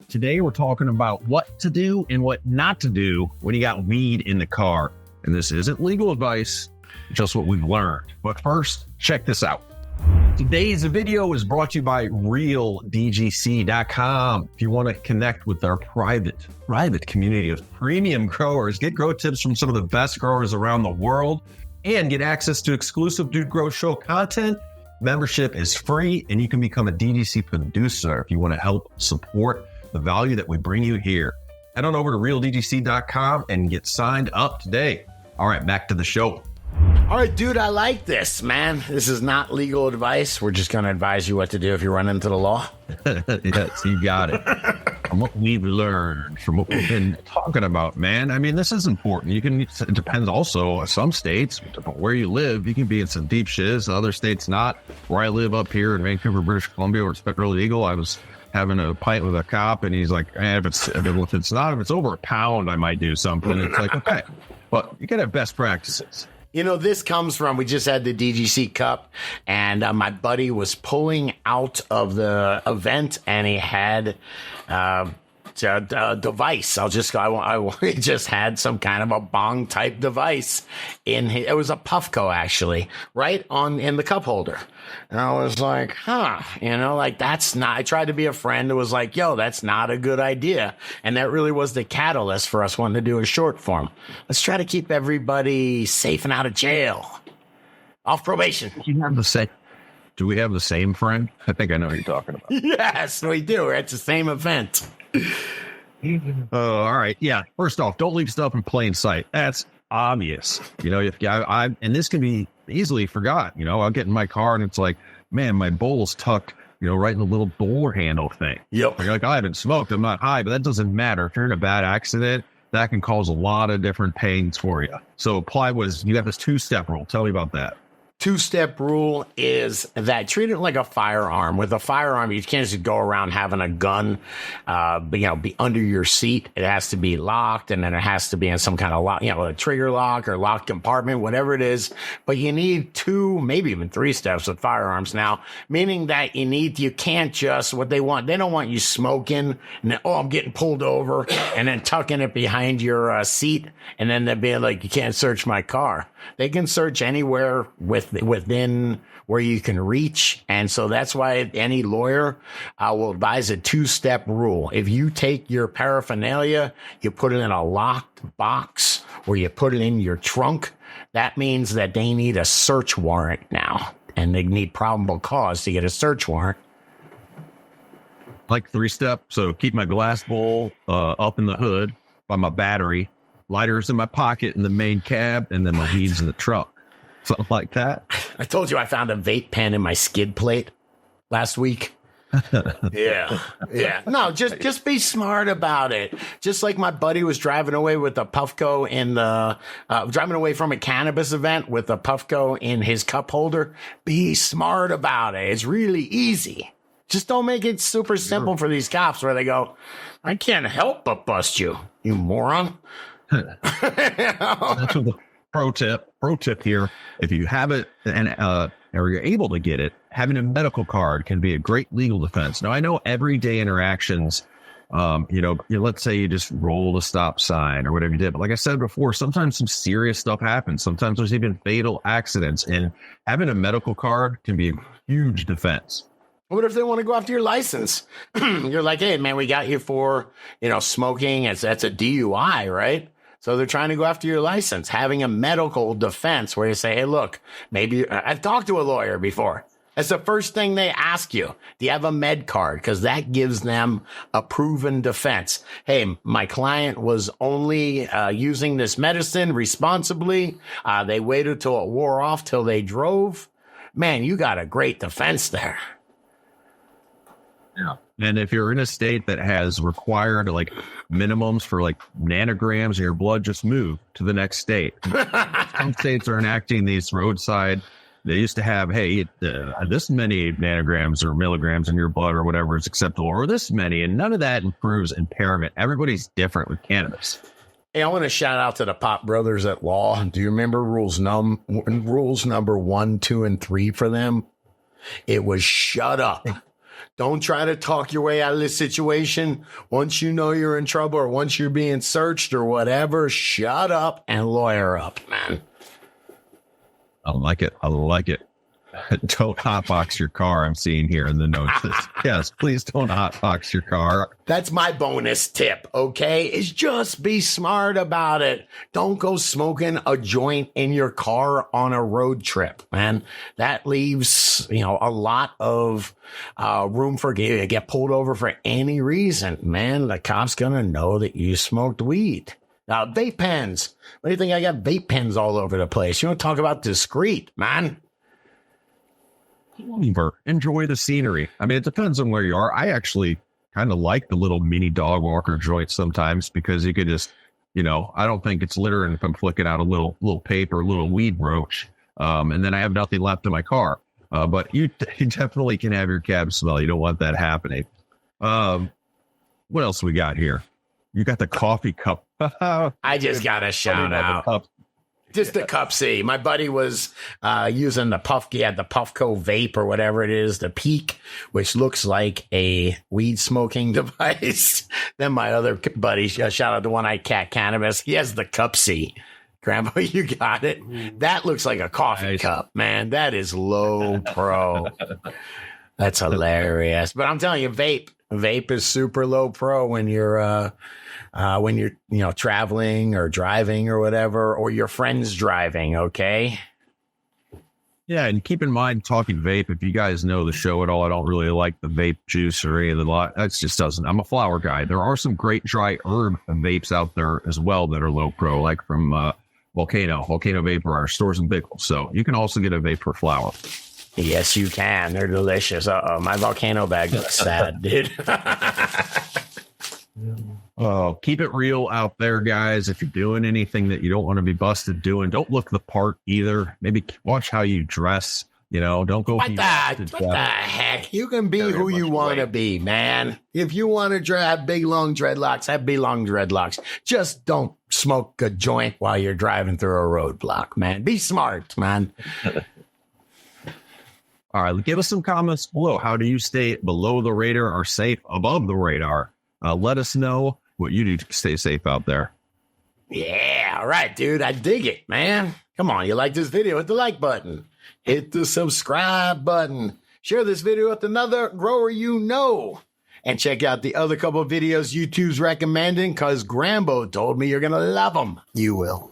Today we're talking about what to do and what not to do when you got weed in the car. And this isn't legal advice, just what we've learned. But first, check this out. Today's video is brought to you by RealDGC.com. If you want to connect with our private community of premium growers, get grow tips from some of the best growers around the world, and get access to exclusive Dude Grow Show content, membership is free, and you can become a DGC producer if you want to help support the value that we bring you here. Head on over to RealDGC.com and get signed up today. All right, back to the show. All right, dude, I like this, man. This is not legal advice. We're just going to advise you what to do if you run into the law. Yes, you got it. From what we've learned, from what we've been talking about, man. I mean, this is important. It depends also. Some states, where you live, you can be in some deep shiz. Other states not. Where I live up here in Vancouver, British Columbia, where it's federally legal, I was having a pint with a cop, and he's like, if it's over a pound, I might do something. It's like, okay, but you gotta have best practices. You know, this comes from, we just had the DGC Cup, and my buddy was pulling out of the event, and he had a device. He just had some kind of a bong type device it was a Puffco, actually, right in the cup holder. And I was like, that's not, I tried to be a friend who was like, yo, that's not a good idea. And that really was the catalyst for us wanting to do a short form. Let's try to keep everybody safe and out of jail, off probation. Do we have the same friend? I think I know what you're talking about. Yes, we do. We're at the same event. All right. Yeah. First off, don't leave stuff in plain sight. That's obvious. You know, and this can be easily forgot. You know, I'll get in my car and it's like, man, my bowl's tucked, right in the little door handle thing. Yep. You're like, I haven't smoked, I'm not high, but that doesn't matter. If you're in a bad accident, that can cause a lot of different pains for you. So you got this 2-step rule. Tell me about that. 2-step rule is that treat it like a firearm. With a firearm, you can't just go around having a gun, be under your seat. It has to be locked, and then it has to be in some kind of lock, a trigger lock or locked compartment, whatever it is. But you need 2, maybe even 3 steps with firearms now, meaning that you can't just, what they don't want you smoking and then, I'm getting pulled over, and then tucking it behind your seat, and then they're being like, you can't search my car. They can search anywhere within where you can reach. And so that's why any lawyer will advise a 2-step rule. If you take your paraphernalia, you put it in a locked box, or you put it in your trunk, that means that they need a search warrant now, and they need probable cause to get a search warrant. Like 3-step. So keep my glass bowl up in the hood by my battery, lighters in my pocket in the main cab, and then my weeds in the truck. Something like that. I told you I found a vape pen in my skid plate last week. Yeah. No, just be smart about it. Just like my buddy was driving away with a Puffco driving away from a cannabis event with a Puffco in his cup holder. Be smart about it. It's really easy. Just don't make it super simple for these cops where they go, I can't help but bust you, you moron. That's what the pro tip here. If you have it or you're able to get it, having a medical card can be a great legal defense. Now, I know everyday interactions, let's say you just roll a stop sign or whatever you did. But like I said before, sometimes some serious stuff happens. Sometimes there's even fatal accidents, and having a medical card can be a huge defense. What if they want to go after your license? You're like, hey, man, we got you for, smoking. That's a DUI, right? So they're trying to go after your license. Having a medical defense where you say, hey, look, maybe I've talked to a lawyer before. That's the first thing they ask you. Do you have a med card? Because that gives them a proven defense. Hey, my client was only using this medicine responsibly. They waited till it wore off till they drove. Man, you got a great defense there. Yeah. And if you're in a state that has required minimums for nanograms in your blood, just move to the next state. Some states are enacting these roadside. They used to have, hey, this many nanograms or milligrams in your blood or whatever is acceptable, or this many, and none of that improves impairment. Everybody's different with cannabis. Hey, I want to shout out to the Pop Brothers at law. Do you remember rules number 1, 2, and 3 for them? It was shut up. Don't try to talk your way out of this situation. Once you know you're in trouble or once you're being searched or whatever, shut up and lawyer up, man. I like it. I like it. Don't hotbox your car. I'm seeing here in the notes. Yes, please don't hotbox your car. That's my bonus tip, okay? Is just be smart about it. Don't go smoking a joint in your car on a road trip, man. That leaves, a lot of room for you to get pulled over for any reason. Man, the cop's gonna know that you smoked weed. Now, vape pens. What do you think? I got vape pens all over the place. You don't talk about discreet, man. Enjoy the scenery. I mean, it depends on where you are. I actually kind of like the little mini dog walker joints sometimes because you could just, I don't think it's littering if I'm flicking out a little paper, a little weed roach. And then I have nothing left in my car. But you definitely can have your cab smell. You don't want that happening. What else we got here? You got the coffee cup. I just got a shout out. Just the cup C. My buddy was using he had the Puffco vape or whatever it is, the Peak, which looks like a weed smoking device. Then my other buddy, shout out to One-Eyed Cat Cannabis, he has the cup C. Grandpa, you got it. That looks like a coffee cup, man. That is low pro. That's hilarious. But I'm telling you, vape is super low pro when you're traveling or driving or whatever, or your friend's driving. Okay. Yeah. And keep in mind, talking vape, if you guys know the show at all, I don't really like the vape juice or any of the lot. That just doesn't. I'm a flower guy. There are some great dry herb vapes out there as well that are low pro, like from Volcano Vapor, our stores and pickles. So you can also get a vape for flower. Yes, you can. They're delicious. My Volcano bag looks sad, dude. Oh, keep it real out there, guys. If you're doing anything that you don't want to be busted doing, don't look the part either. Maybe watch how you dress. Don't go. What the heck? You can be who you want to be, man. If you want to have big, long dreadlocks, have big, long dreadlocks. Just don't smoke a joint while you're driving through a roadblock, man. Be smart, man. All right, give us some comments below. How do you stay below the radar or safe above the radar? Let us know what you do to stay safe out there. Yeah, all right, dude. I dig it, man. Come on, you like this video? Hit the like button. Hit the subscribe button. Share this video with another grower you know. And check out the other couple of videos YouTube's recommending because Grambo told me you're going to love them. You will.